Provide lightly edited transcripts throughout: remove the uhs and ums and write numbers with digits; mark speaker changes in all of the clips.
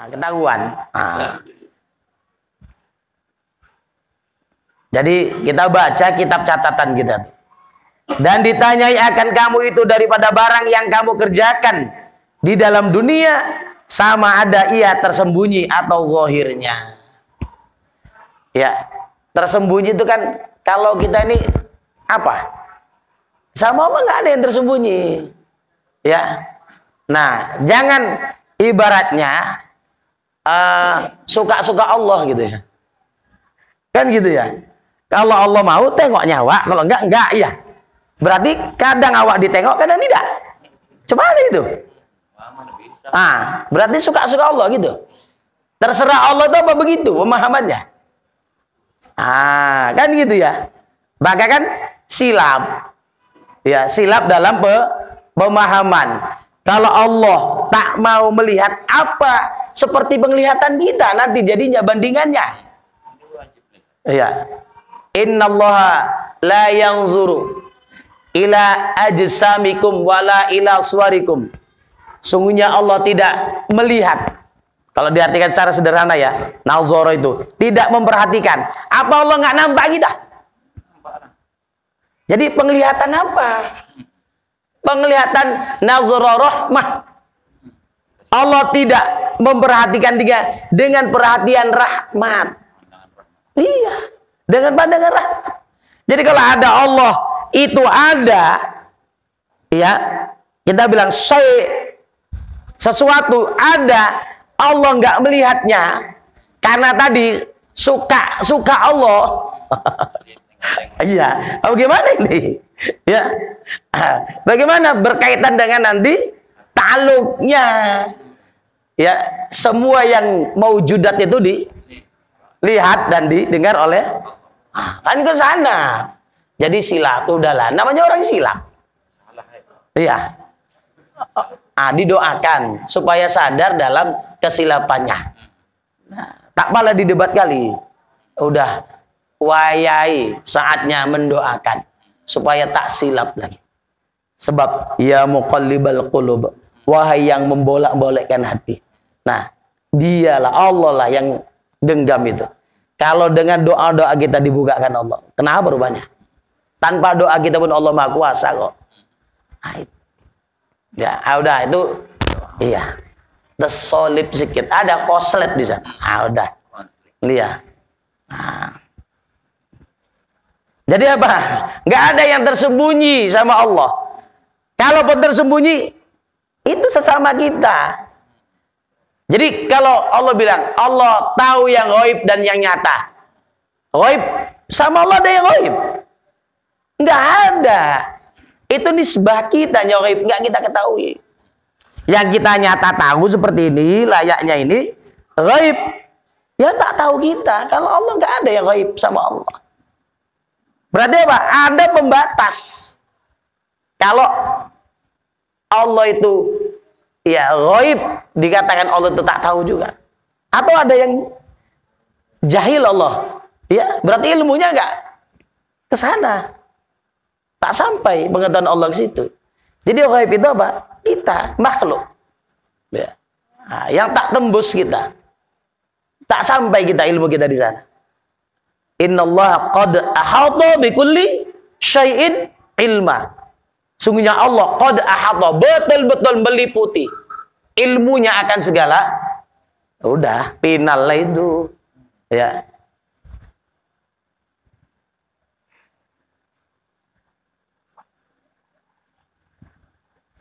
Speaker 1: ketahuan. Jadi kita baca kitab catatan kita. Dan ditanyai akan kamu itu daripada barang yang kamu kerjakan di dalam dunia, sama ada ia tersembunyi atau zahirnya. Ya, tersembunyi itu kan kalau kita ini apa? Sama apa nggak ada yang tersembunyi. Ya. Nah, jangan ibaratnya suka-suka Allah gitu ya. Kan gitu ya. Kalau Allah mau tengok nyawa, kalau enggak ya. Berarti kadang awak ditengok, kadang tidak. Cuma itu. Berarti suka-suka Allah gitu. Terserah Allah itu apa begitu pemahamannya. Kan gitu ya. Maka kan silap. Ya, silap dalam pemahaman. Kalau Allah tak mau melihat apa seperti penglihatan kita, nanti jadinya bandingannya. Ya. Innallaha la yanzuru ila ajsamikum wala ila suwarikum. Sungguhnya Allah tidak melihat. Kalau diartikan secara sederhana ya, nazara itu tidak memperhatikan. Apa Allah nggak nampak kita? Jadi penglihatan apa? Penglihatan nazara rahmah. Allah tidak memperhatikan dia dengan perhatian rahmat. Iya, dengan pandangan rahmat. Jadi kalau ada Allah itu ada, ya kita bilang sesuatu ada, Allah nggak melihatnya karena tadi suka Allah. Iya, bagaimana ini? Ya, bagaimana berkaitan dengan nanti ta'alluqnya? Ya, semua yang maujudat itu dilihat dan didengar oleh kan ke sana. Jadi silap, udahlah. Namanya orang silap. Iya. Didoakan supaya sadar dalam kesilapannya. Tak pala di debat kali. Udah wayai saatnya mendoakan supaya tak silap lagi. Sebab ya muqallibal qulub, wahai yang membolak-balikkan hati. Nah, dialah Allah lah yang genggam itu. Kalau dengan doa-doa kita dibukakan Allah, kenapa rupanya? Tanpa doa kita pun Allah Maha Kuasa kok. Ya, udah itu, iya. Tersolip sedikit, ada koslet di sana. Udah, lihat. Jadi apa? Nggak ada yang tersembunyi sama Allah. Kalaupun tersembunyi, itu sesama kita. Jadi kalau Allah bilang, Allah tahu yang ghaib dan yang nyata. Ghaib sama Allah ada yang ghaib. Nggak ada. Itu nisbah kita yang ghaib, nggak kita ketahui. Yang kita nyata tahu seperti ini, layaknya ini, ghaib. Ya tak tahu kita. Kalau Allah nggak ada yang ghaib sama Allah. Berarti apa? Ada pembatas. Kalau Allah itu ya ghaib, dikatakan Allah itu tak tahu juga. Atau ada yang jahil Allah. Ya, berarti ilmunya enggak ke sana. Tak sampai pengetahuan Allah ke situ. Jadi ghaib itu apa? Kita, makhluk. Ya. Yang tak tembus kita. Tak sampai kita ilmu kita di sana. Innallaha qad ahata bikulli syai'in ilma. Sungguhnya Allah qad ahata, betul-betul meliputi ilmunya akan segala. Udah, final lah itu. Ya.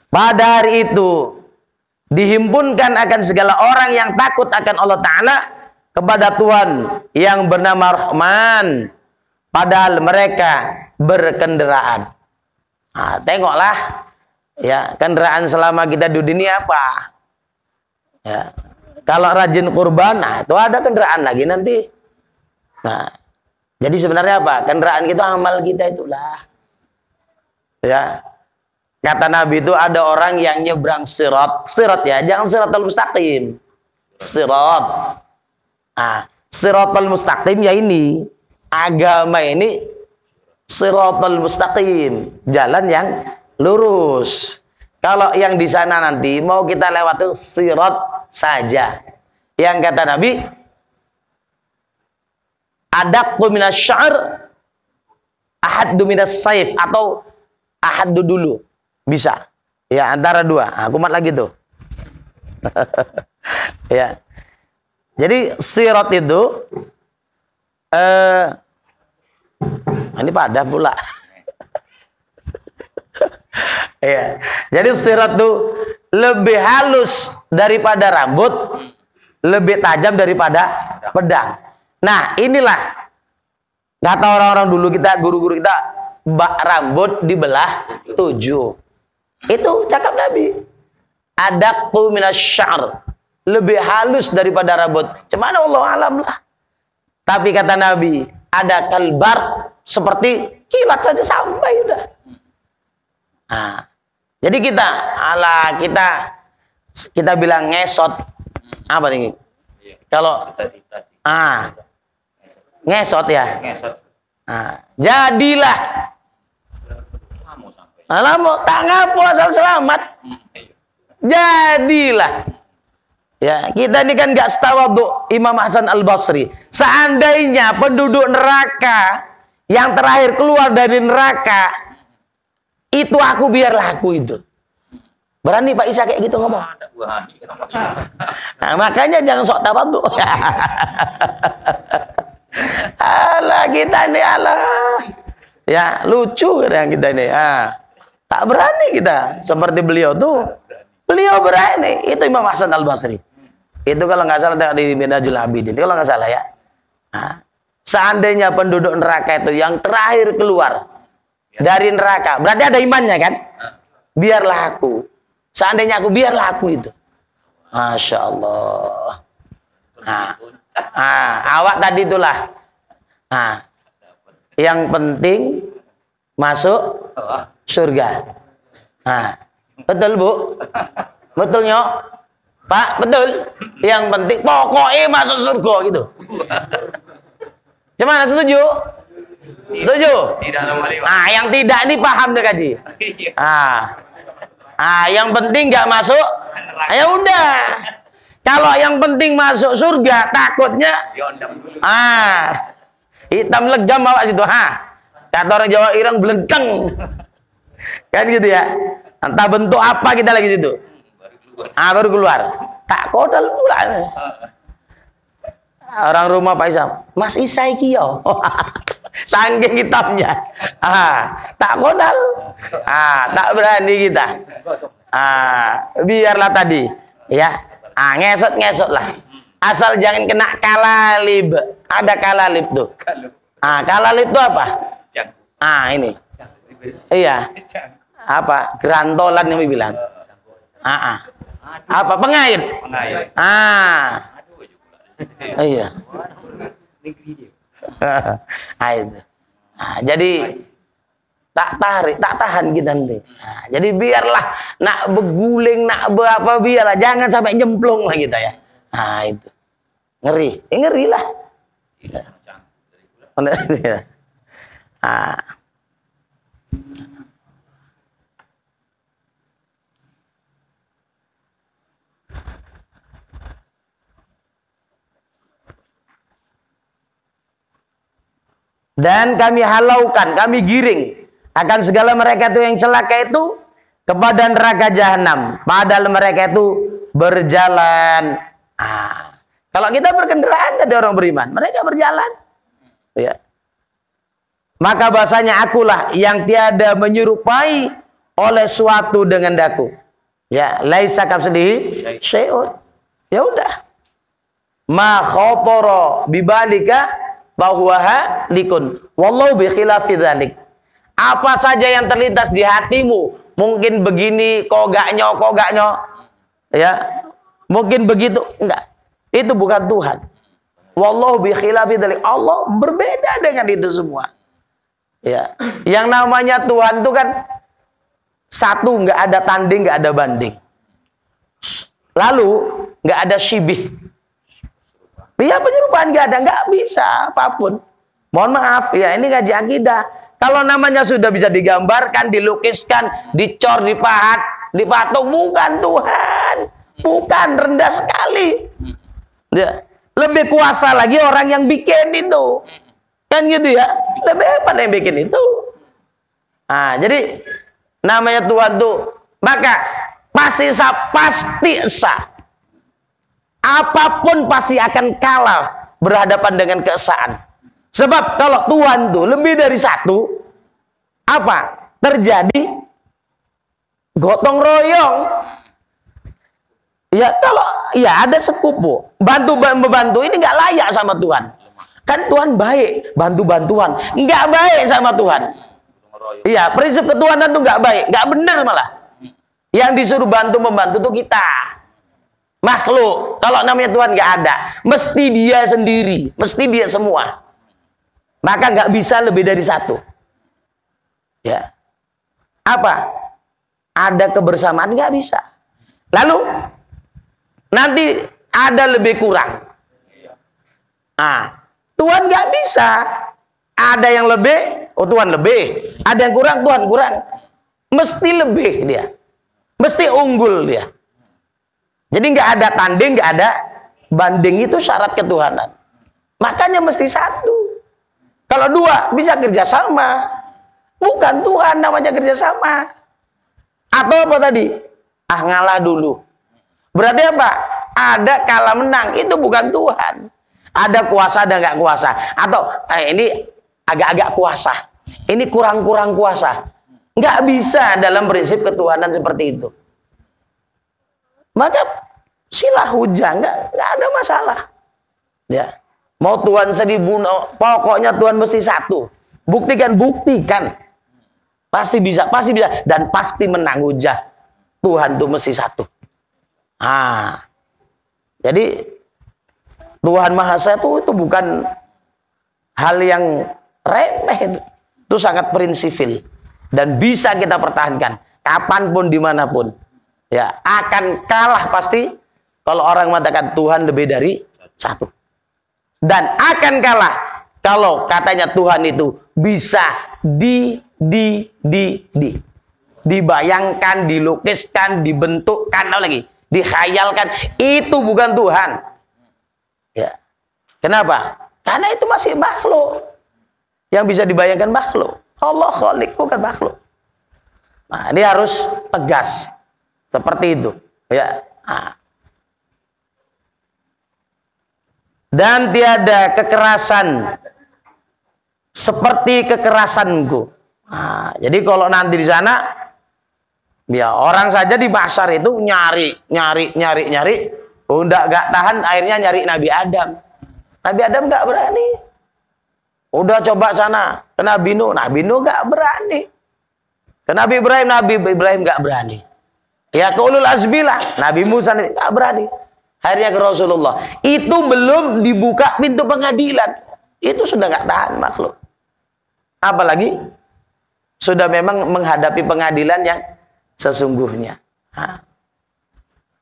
Speaker 1: Pada hari itu dihimpunkan akan segala orang yang takut akan Allah Ta'ala kepada Tuhan yang bernama Rahman, padahal mereka berkendaraan. Tengoklah ya, kendaraan selama kita di dunia apa ya. Kalau rajin kurban, itu ada kendaraan lagi nanti. Nah, jadi sebenarnya apa? Kendaraan kita amal kita itulah ya. Kata Nabi itu ada orang yang nyebrang sirat ya, jangan siratal mustaqim. Sirat. Siratal mustaqim ya ini. Agama ini siratal mustaqim, jalan yang lurus. Kalau yang di sana nanti mau kita lewat itu sirat saja. yang kata Nabi, adaqqu minasy-sya'r ahaddu minas-saif, atau ahaddu dulu. Bisa. Ya, antara dua. Nah, kumat lagi tuh. Ya. Jadi sirat itu ini pada pula. Ya. Jadi sirat itu lebih halus daripada rambut, lebih tajam daripada pedang. Nah, inilah kata orang-orang dulu kita, guru-guru kita, rambut dibelah 7. Itu cakap Nabi. Adaqqu minasy-sya'r, lebih halus daripada rambut. Cuman Allah alam lah. Tapi kata Nabi, ada kalbar, seperti kilat saja sampai udah. Nah, jadi kita bilang ngesot. Apa nih? Kalau ngesot ya. Jadilah. Lama tak ngapo asal selamat. Jadilah. Ya, kita ini kan gak setawadhu Imam Hasan Al-Basri. Seandainya penduduk neraka yang terakhir keluar dari neraka itu aku, biarlah aku itu. Berani Pak Isa kayak gitu ngomong? Nah, makanya jangan sok tawadhu. Alah kita ini, alah. Ya, lucu kan kita ini. Tak berani kita seperti beliau tuh. Beliau berani. Itu Imam Hasan Al-Basri. Itu kalau nggak salah di Minhajul Abidin. Itu kalau nggak salah ya. Nah, seandainya penduduk neraka itu yang terakhir keluar dari neraka, berarti ada imannya kan? Biarlah aku. Seandainya aku, biarlah aku itu. Masya Allah. Awak tadi itulah. Yang penting masuk surga. Betul Bu? Betul Nyok? Pak, betul? Yang penting pokoknya masuk surga gitu. Cuman setuju? Setuju? Yang tidak ini paham deh kaji. Yang penting nggak masuk, ya udah. Kalau yang penting masuk surga, takutnya hitam legam bawa situ. Kata orang Jawa Ireng, belenteng. Kan gitu ya. Entah bentuk apa kita lagi situ. Baru keluar. Tak kodal pula. Orang rumah Pak Isa, Mas Isa iki yo. Saking hitamnya. Tak kodal. Tak berani kita. Biarlah tadi. Ya. Ngesot-ngesot lah. Asal jangan kena kalalib. Ada kalalib tuh. Kalalib itu apa? Ini. Iya. Apa? Gerantolan yang bilang. Apa? Pengait. Iya. Jadi tak tahan kita nanti. Jadi biarlah nak beguling, nak apa, biarlah, jangan sampai nyemplung lah kita ya. Itu ngeri, ngeri lah. Dan kami halaukan, kami giring akan segala mereka itu yang celaka itu kepada neraka jahanam. Padahal mereka itu berjalan. Kalau kita berkendaraan ada orang beriman, mereka berjalan. Ya. Maka bahasanya akulah yang tiada menyerupai oleh suatu dengan daku. Ya, laisa kamslihi syai'un. Ya udah. Ma khatara bibalika bahwa likun wallahu bi khilafi dzalik. Apa saja yang terlintas di hatimu, mungkin begini kok gak nyok, ya mungkin begitu, enggak, itu bukan Tuhan. Wallahu bi khilafi dzalik, Allah berbeda dengan itu semua. Ya, yang namanya Tuhan itu kan satu, nggak ada tanding, nggak ada banding, lalu nggak ada syibih. Ya, penyerupaan nggak ada, nggak bisa apapun. Mohon maaf ya, ini ngaji akidah. Kalau namanya sudah bisa digambarkan, dilukiskan, dicor, dipahat, dipatung, bukan Tuhan, bukan, rendah sekali. Ya. Lebih kuasa lagi orang yang bikin itu. Kan gitu ya. Lebih hebat yang bikin itu. Nah, jadi namanya Tuhan tuh, maka pasti sah. Apapun pasti akan kalah berhadapan dengan keesaan. Sebab kalau Tuhan tuh lebih dari satu, apa? Terjadi gotong royong. Ya kalau ya ada sekupu, bantu ini nggak layak sama Tuhan. Kan Tuhan baik, bantu-bantuan, nggak baik sama Tuhan. Iya, prinsip ketuhanan tuh nggak baik, nggak benar malah. Yang disuruh bantu-membantu tuh kita, makhluk. Kalau namanya Tuhan nggak ada, mesti dia sendiri, mesti dia semua. Maka nggak bisa lebih dari satu. Ya, apa? Ada kebersamaan nggak bisa. Lalu nanti ada lebih kurang. Nah, Tuhan nggak bisa. Ada yang lebih, oh Tuhan lebih. Ada yang kurang, Tuhan kurang. Mesti lebih dia. Mesti unggul dia. Jadi nggak ada tanding, nggak ada banding, itu syarat ketuhanan. Makanya mesti satu. Kalau dua bisa kerjasama. Bukan Tuhan namanya kerjasama. Atau apa tadi? Ah, ngalah dulu. Berarti apa? Ada kalah menang. Itu bukan Tuhan. Ada kuasa, ada nggak kuasa. Atau ini agak-agak kuasa. Ini kurang-kurang kuasa. Nggak bisa dalam prinsip ketuhanan seperti itu. Maka silah hujah, nggak ada masalah. Ya, mau Tuhan 1000, pokoknya Tuhan mesti satu. Buktikan. Pasti bisa, dan pasti menang hujah. Tuhan tuh mesti satu. Jadi Tuhan Maha Esa itu bukan hal yang remeh, itu sangat prinsipil dan bisa kita pertahankan kapanpun dimanapun. Ya, akan kalah pasti kalau orang mengatakan Tuhan lebih dari satu, dan akan kalah kalau katanya Tuhan itu bisa dibayangkan, dilukiskan, dibentukkan, lagi dikhayalkan. Itu bukan Tuhan. Ya. Kenapa? Karena itu masih makhluk. Yang bisa dibayangkan makhluk. Allah Khalik bukan makhluk. Nah, ini harus tegas seperti itu. Ya. Dan tiada kekerasan seperti kekerasanku. Jadi kalau nanti di sana, ya orang saja di pasar itu nyari, udah gak tahan, akhirnya nyari Nabi Adam. Nabi Adam gak berani. Udah coba sana ke Nabi Nuh gak berani. Ke Nabi Ibrahim gak berani. Ya ke Ulul Azmi lah, Nabi Musa gak berani. Akhirnya ke Rasulullah. Itu belum dibuka pintu pengadilan. Itu sudah gak tahan makhluk. Apalagi sudah memang menghadapi pengadilan yang sesungguhnya.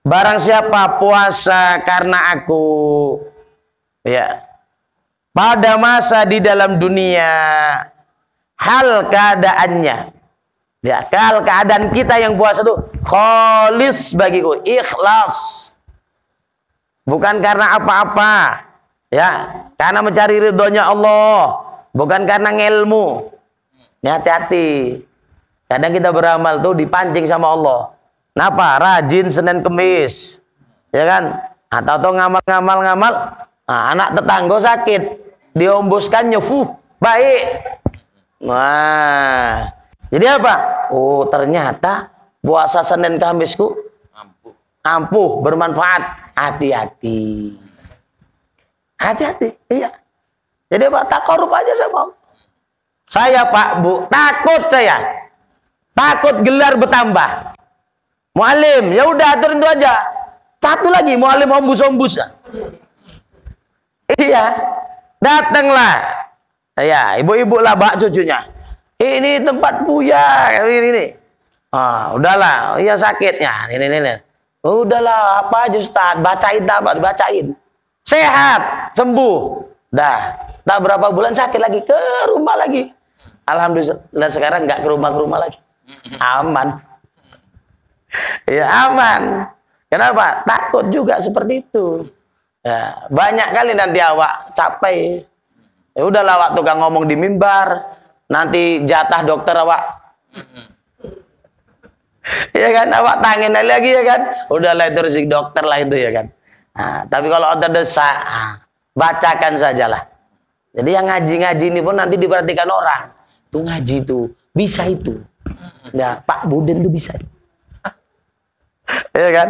Speaker 1: Barang siapa puasa karena aku, ya, pada masa di dalam dunia, hal keadaannya, ya, keadaan kita yang puasa itu kholis bagiku, ikhlas, bukan karena apa-apa, ya, karena mencari ridhonya Allah, bukan karena ngilmu. Ya, hati-hati. Kadang kita beramal tuh dipancing sama Allah. Kenapa? Rajin Senin Kemis, ya kan? Atau ngamal, anak tetangga sakit, diombuskannya, baik. Wah, jadi apa? Oh, ternyata puasa Senin Kamisku ampuh, bermanfaat. Hati-hati. Iya. Jadi apa? Takarub aja sama Allah. Saya Pak Bu, takut gelar bertambah. Mualim, ya udah aturin itu aja. Satu lagi, mualim ombus. Iya, datanglah. Ya, ibu-ibu lah bak cucunya. Ini tempat Buya, ini. Udahlah, iya sakitnya. Ini. Udahlah, apa aja Ustaz, bacain. Sehat, sembuh. Dah, tak berapa bulan sakit lagi, ke rumah lagi. Alhamdulillah sekarang nggak ke rumah lagi. Aman. Ya aman. Kenapa? Takut juga seperti itu. Ya, banyak kali nanti awak capek. Ya udahlah awak tukang ngomong di mimbar, nanti jatah dokter awak. Ya kan, awak tangin lagi ya kan. Udahlah itu rezeki dokter lah itu ya kan. Nah, tapi kalau terdesak, bacakan sajalah. Jadi yang ngaji-ngaji ini pun nanti diperhatikan orang. Tuh ngaji tuh bisa itu. Ya, Pak Buden tuh bisa. Ya kan?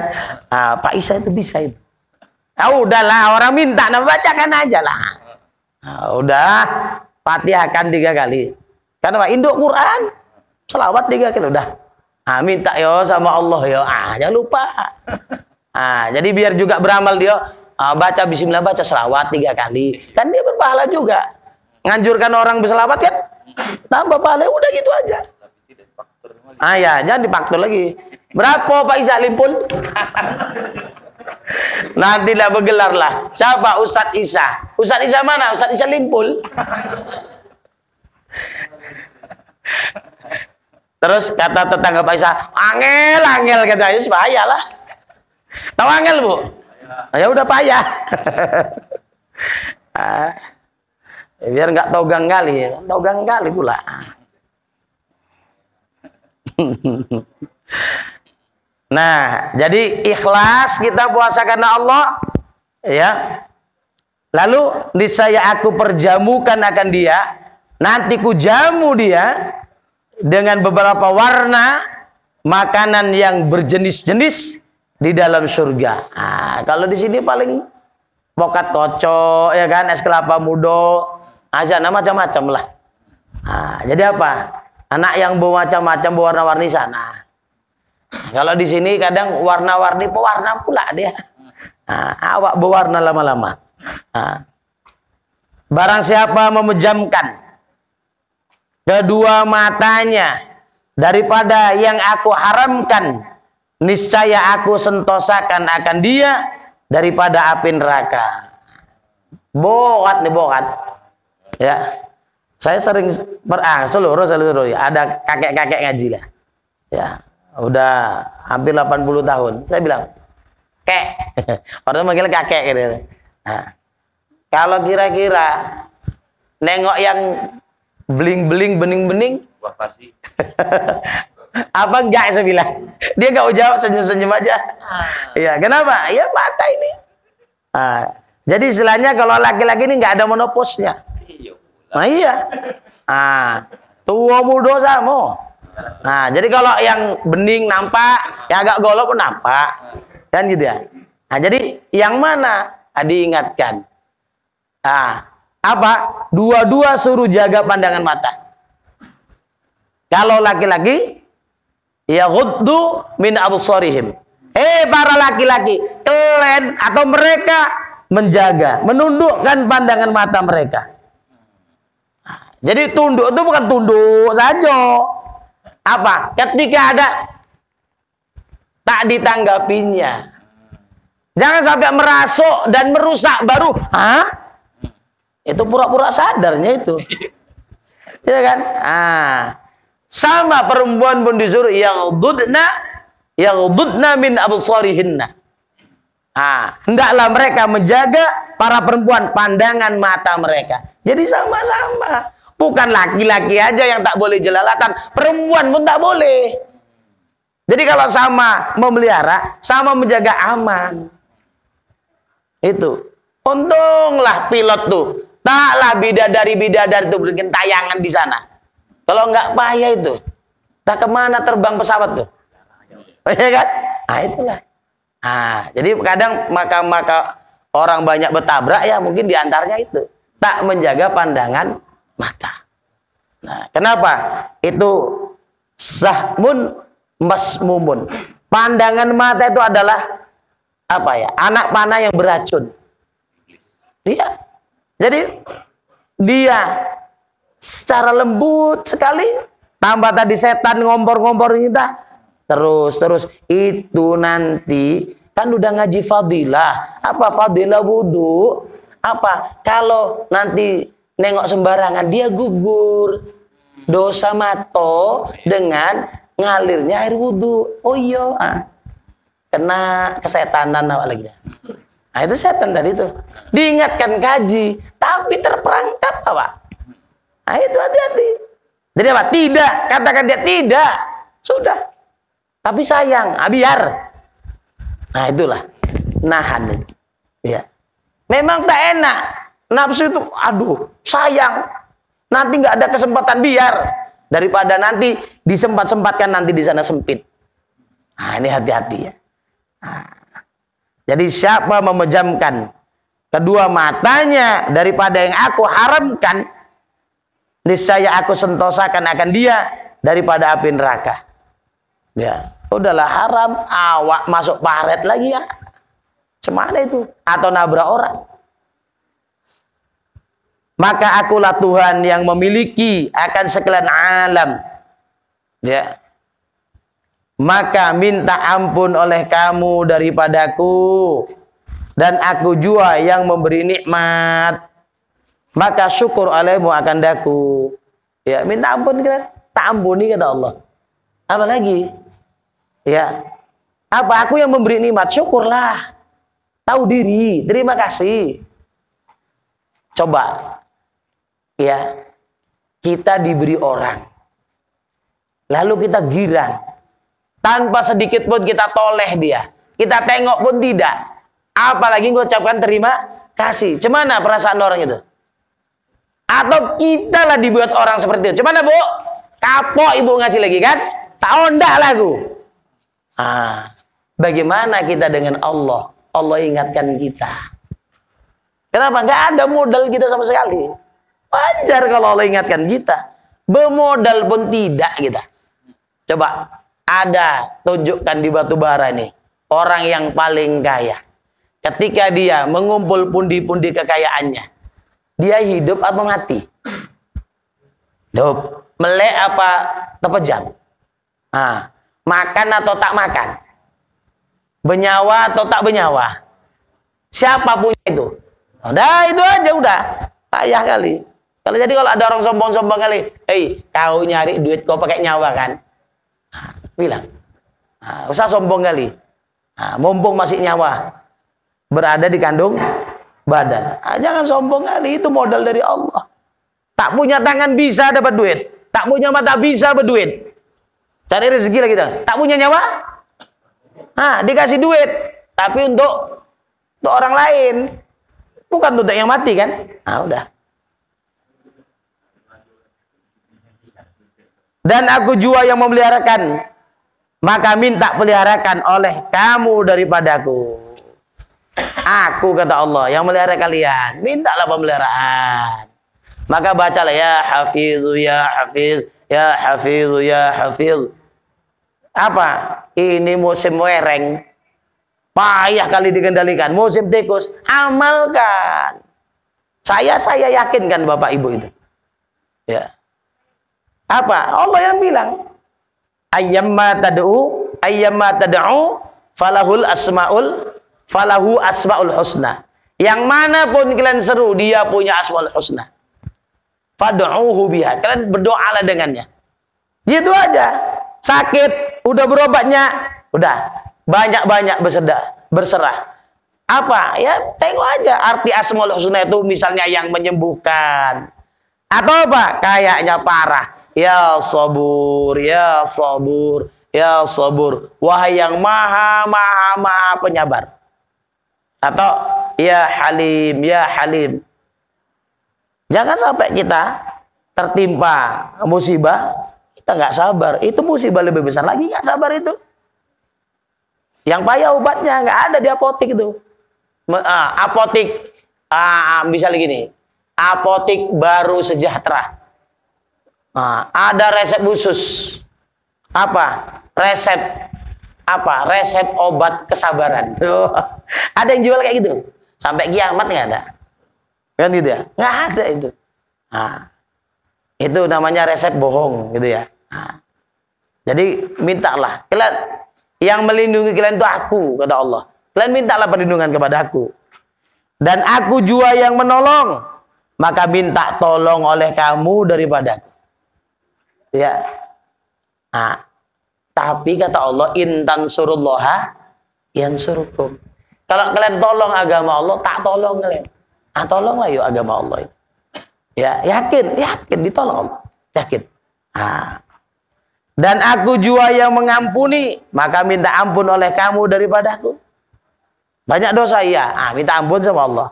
Speaker 1: Nah, Pak Isa itu bisa itu. Ah udahlah, orang minta, nah bacakan aja lah. Nah, udah, Fatihahkan 3 kali. Karena Pak Induk Quran, selawat 3 kali udah. Ah minta yo sama Allah yo. Ah jangan lupa. Ah jadi biar juga beramal dia. Baca Bismillah, baca selawat 3 kali. Kan dia berpahala juga. Nganjurkan orang berselawat kan? Tambah pahala, udah gitu aja. Ah ya, jangan dipaktor lagi. Berapa Pak Isa limpul? Nanti lah bergelar lah. Siapa? Ustadz Isa. Ustadz Isa mana? Ustadz Isa limpul. Terus kata tetangga Pak Isa, angel katanya, bahaya lah. Tahu angel Bu? Ya udah payah. Biar nggak togang kali, togang kali pula. Nah, jadi ikhlas kita puasa karena Allah, ya. Lalu niscaya aku perjamukan akan dia, nanti ku jamu dia dengan beberapa warna makanan yang berjenis-jenis di dalam surga. Nah, kalau di sini paling pokat kocok, ya kan, es kelapa muda, aja macam-macam lah. Nah, jadi apa? Anak yang bermacam-macam berwarna-warni sana. Kalau di sini kadang warna-warni pewarna pula dia. Nah, awak berwarna lama-lama. Nah, barang siapa memejamkan kedua matanya daripada yang aku haramkan, niscaya aku sentosakan akan dia daripada api neraka. Bokat nih bokat. Ya. Saya sering seluruh ya, ada kakek-kakek ngaji lah. Ya. Udah hampir 80 tahun. Saya bilang, "Kek." Orang manggil kakek gitu. Nah, kalau kira-kira nengok yang beling-beling, bening-bening, wah pasti. Apa enggak saya bilang. Dia enggak jawab, senyum-senyum aja. Iya, kenapa? Ya mata ini. Jadi istilahnya kalau laki-laki ini enggak ada monoposnya. Nah iya. Tua muda sama. Nah, jadi kalau yang bening nampak, yang agak golok pun nampak. Kan gitu ya. Nah, jadi yang mana? Diingatkan. Apa? Dua-dua suruh jaga pandangan mata. Kalau laki-laki, ya ghuddu min absarihim. Para laki-laki, kalian atau mereka menjaga, menundukkan pandangan mata mereka. Jadi tunduk itu bukan tunduk saja. Apa? Ketika ada tak ditanggapinya. Jangan sampai merasuk dan merusak baru. Itu pura-pura sadarnya itu. Ya kan? Sama perempuan pun disuruh yaghdudna min absarihinna. Hendaklah mereka menjaga para perempuan pandangan mata mereka. Jadi sama-sama. Bukan laki-laki aja yang tak boleh jelalatan, perempuan pun tak boleh. Jadi kalau sama memelihara, sama menjaga aman. Itu. Untunglah pilot tuh. Taklah bidadari-bidadari itu bikin tayangan di sana. Kalau nggak payah itu. Tak kemana terbang pesawat tuh. Ya kan? Itulah. Jadi kadang maka orang banyak bertabrak ya mungkin diantaranya itu. Tak menjaga pandangan mata. Nah, kenapa? Itu sahmun masmumun. Pandangan mata itu adalah apa ya? Anak panah yang beracun. Iya. Jadi dia secara lembut sekali, tambah tadi setan ngompor-ngompor kita, terus itu nanti kan udah ngaji fadilah. Apa fadilah wudu? Apa? Kalau nanti nengok sembarangan dia gugur dosa mato dengan ngalirnya air wudhu. Oh iya, kena kesetanan apa lagi? Nah, itu setan tadi itu. Diingatkan kaji, tapi terperangkap Pak. Nah, itu hati-hati. Jadi apa? Tidak, katakan dia tidak. Sudah. Tapi sayang, biar. Nah, itulah nahan itu. Ya. Memang tak enak. Nafsu itu, aduh, sayang. Nanti nggak ada kesempatan, biar. Daripada nanti disempat-sempatkan, nanti di sana sempit. Nah, ini hati-hati ya. Nah, jadi siapa memejamkan kedua matanya daripada yang aku haramkan, niscaya aku sentosakan akan dia daripada api neraka. Ya, udahlah haram, awak masuk paret lagi ya. Cemana itu? Atau nabrak orang. Maka akulah Tuhan yang memiliki akan sekalian alam. Ya. Maka minta ampun oleh kamu daripadaku, dan aku jua yang memberi nikmat. Maka syukur olehmu akan daku. Ya, minta ampun kan? Tak ampuni kata Allah. Apa lagi? Ya. Apa? Aku yang memberi nikmat, syukurlah. Tahu diri, terima kasih. Coba. Ya, kita diberi orang, lalu kita girang, tanpa sedikit pun kita toleh dia, kita tengok pun tidak, apalagi mengucapkan terima kasih. Cemana perasaan orang itu? Atau kita lah dibuat orang seperti itu. Cemana Bu? Kapok ibu ngasih lagi kan? Tak ondak lagu. Bagaimana kita dengan Allah? Allah ingatkan kita. Kenapa? Nggak ada modal kita sama sekali. Wajar kalau Allah ingatkan kita. Bermodal pun tidak kita. Coba, ada tunjukkan di batu bara nih. Orang yang paling kaya. Ketika dia mengumpul pundi-pundi kekayaannya, dia hidup apa mati? Hidup. Melek apa terpejam? Makan atau tak makan? Bernyawa atau tak bernyawa? Siapa punya itu? Udah, itu aja udah. Payah kali. Kalau ada orang sombong-sombong kali, kau nyari duit kau pakai nyawa kan? Bilang, usah sombong kali. Mumpung masih nyawa berada di kandung badan. Jangan sombong kali, itu modal dari Allah. Tak punya tangan bisa dapat duit, tak punya mata bisa berduit. Cari rezeki lagi tak punya nyawa, dikasih duit, tapi untuk orang lain, bukan untuk yang mati kan? Udah. Dan aku jua yang memeliharakan, maka minta peliharakan oleh kamu daripadaku. Aku kata Allah yang melihara kalian, mintalah pemeliharaan. Maka bacalah ya Hafizu ya Hafiz, ya Hafizu ya Hafiz. Apa? Ini musim wereng, payah kali dikendalikan. Musim tikus, amalkan. Saya yakinkan Bapak Ibu itu. Ya. Apa? Allah yang bilang, ayyamma tad'u falahu asmaul husna. Yang manapun kalian seru, dia punya asmaul husna. Fad'uhu biha. Kalian berdoalah dengannya. Gitu aja. Sakit, udah berobatnya, udah banyak-banyak berserah. Apa? Ya, tengok aja arti asmaul husna itu, misalnya yang menyembuhkan. Atau apa? Kayaknya parah. Ya sabur, ya sabur, ya sabur. Wahai yang maha penyabar. Atau ya halim, ya halim. Jangan sampai kita tertimpa musibah, kita nggak sabar. Itu musibah lebih besar lagi, nggak sabar itu. Yang payah obatnya nggak ada di apotik itu. Apotik, misalnya gini. Apotik Baru Sejahtera. Ada resep khusus. Apa? Resep obat kesabaran. Ada yang jual kayak gitu. Sampai kiamat nggak ada. Kan gitu ya? Nggak ada itu. Itu namanya resep bohong gitu ya. Jadi mintalah. Kalian yang melindungi kalian itu aku, kata Allah. Kalian mintalah perlindungan kepada aku. Dan aku jua yang menolong. Maka minta tolong oleh kamu daripadaku. Ya. Tapi kata Allah, intan surullaha yansurukum. Kalau kalian tolong agama Allah, tak tolong kalian. Tolonglah yuk agama Allah itu. Ya, yakin ditolong Allah. Yakin. Dan aku jua yang mengampuni, maka minta ampun oleh kamu daripadaku. Banyak dosa, iya. Minta ampun sama Allah.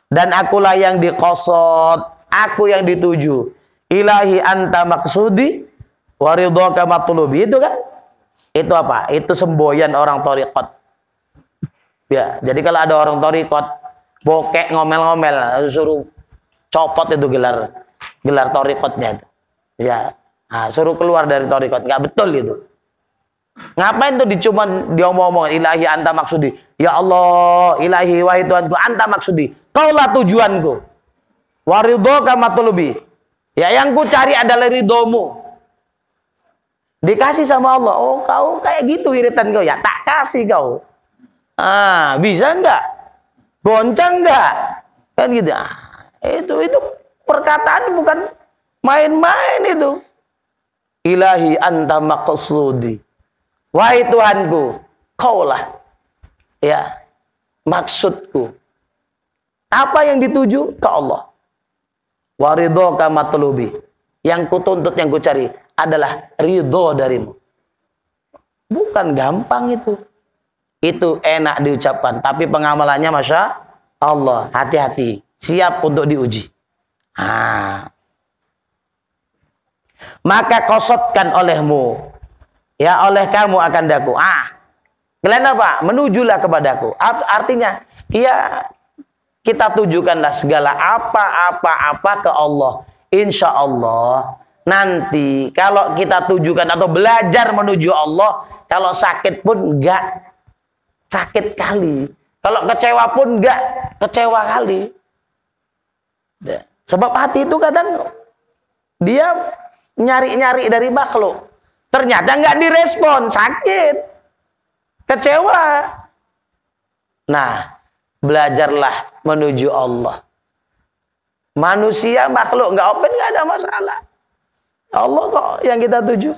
Speaker 1: Dan akulah yang diqasad, aku yang dituju. Ilahi anta maksudi, waridhoka matlubi. Itu kan? Itu apa? Itu semboyan orang thariqat. Ya, jadi kalau ada orang thariqat bokek ngomel-ngomel, suruh copot itu gelar thariqatnya itu. Ya, suruh keluar dari thariqat. Nggak betul itu. Ngapain tuh dicuman diomong-omong ilahi anta maksudi. Ya Allah, ilahi wahai Tuhanku, anta maksudi. Kaulah tujuanku. Waridhoka matlubi. Ya, yang ku cari adalah ridhomu. Dikasih sama Allah. Oh, kau kayak gitu wiritan kau ya. Tak kasih kau. Bisa enggak? Goncang enggak? Kan gitu. Itu perkataan bukan main-main itu. Ilahi anta maqsudi. Wahai Tuhanku, kaulah ya maksudku. Apa yang dituju? Ke Allah. Waridhoka matlubi. Yang kutuntut, yang kucari adalah ridho darimu. Bukan gampang itu. Itu enak diucapkan, tapi pengamalannya Masya Allah. Hati-hati, siap untuk diuji. Maka kosotkan olehmu, ya oleh kamu akan daku. Kalian apa? Menujulah kepadaku. Artinya, ya kita tujukanlah segala apa-apa ke Allah. Insya Allah nanti kalau kita tujukan atau belajar menuju Allah, kalau sakit pun enggak sakit kali, kalau kecewa pun enggak kecewa kali. Sebab hati itu kadang dia nyari-nyari dari makhluk, ternyata enggak direspon, sakit, kecewa. Nah, belajarlah menuju Allah. Manusia makhluk nggak open, nggak ada masalah. Allah kok yang kita tuju.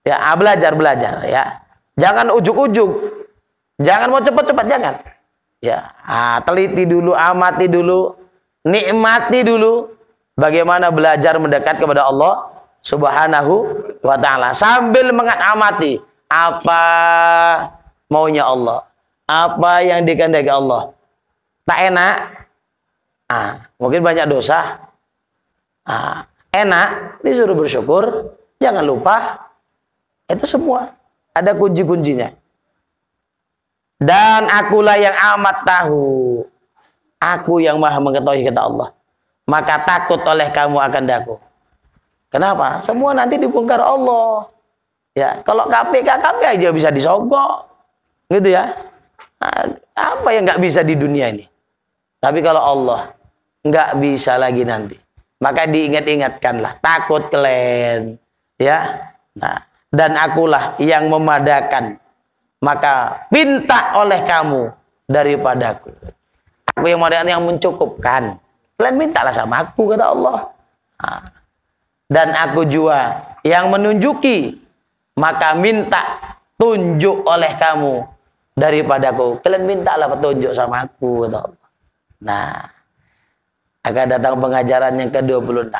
Speaker 1: Ya, belajar ya. Jangan ujuk-ujuk. Jangan mau cepat-cepat, jangan. Ya, teliti dulu, amati dulu, nikmati dulu bagaimana belajar mendekat kepada Allah Subhanahu wa taala sambil mengamati apa maunya Allah, apa yang dikehendaki Allah. Tak enak, mungkin banyak dosa. Enak, disuruh bersyukur. Jangan lupa, itu semua ada kunci-kuncinya. Dan akulah yang amat tahu, aku yang maha mengetahui, kata Allah. Maka takut oleh kamu akan daku. Kenapa? Semua nanti dibongkar Allah. Ya, kalau KPK aja bisa disogok, gitu ya. Apa yang nggak bisa di dunia ini? Tapi kalau Allah nggak bisa lagi nanti, maka diingat-ingatkanlah, takut kalian, ya. Dan akulah yang memadakan, maka minta oleh kamu daripadaku. Aku yang memadakan, yang mencukupkan. Kalian mintalah sama aku, kata Allah. Dan aku juga yang menunjuki, maka minta tunjuk oleh kamu daripadaku. Kalian mintalah petunjuk sama aku, kata Allah. Nah, akan datang pengajaran yang ke-26.